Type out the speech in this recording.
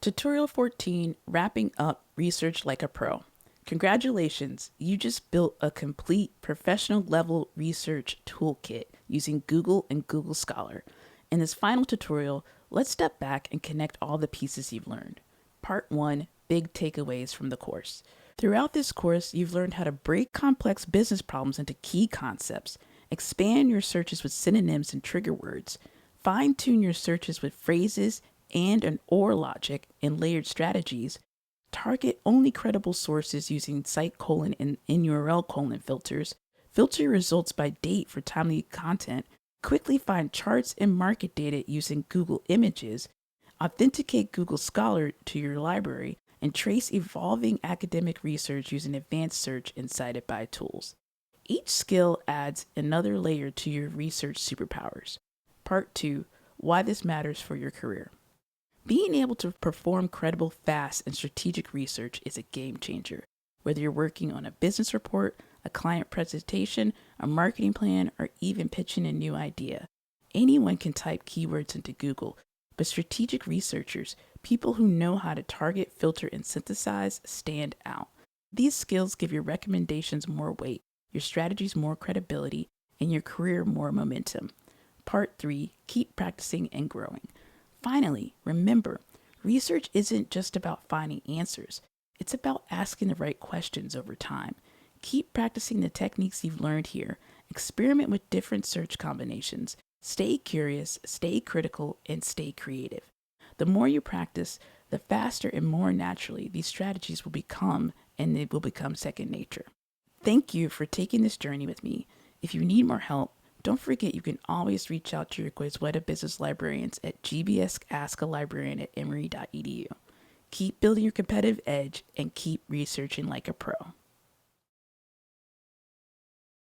Tutorial 14, Wrapping Up Research Like a Pro. Congratulations, you just built a complete professional level research toolkit using Google and Google Scholar. In this final tutorial, let's step back and connect all the pieces you've learned. Part 1, Big Takeaways from the course. Throughout this course, you've learned how to break complex business problems into key concepts, expand your searches with synonyms and trigger words, fine-tune your searches with phrases and an OR logic and layered strategies, target only credible sources using cite colon and URL colon filters, filter your results by date for timely content, quickly find charts and market data using Google Images, authenticate Google Scholar to your library, and trace evolving academic research using advanced search and cited by tools. Each skill adds another layer to your research superpowers. Part 2, Why this matters for your career. Being able to perform credible, fast, and strategic research is a game changer. Whether you're working on a business report, a client presentation, a marketing plan, or even pitching a new idea, anyone can type keywords into Google, but strategic researchers, people who know how to target, filter, and synthesize, stand out. These skills give your recommendations more weight, your strategies more credibility, and your career more momentum. Part 3, Keep practicing and growing. Finally, remember, research isn't just about finding answers. It's about asking the right questions over time. Keep practicing the techniques you've learned here. Experiment with different search combinations. Stay curious, stay critical, and stay creative. The more you practice, the faster and more naturally these strategies will become, and they will become second nature. Thank you for taking this journey with me. If you need more help, don't forget you can always reach out to your Gozweta business librarians at gbsaskalibrarian@emory.edu. Keep building your competitive edge and keep researching like a pro.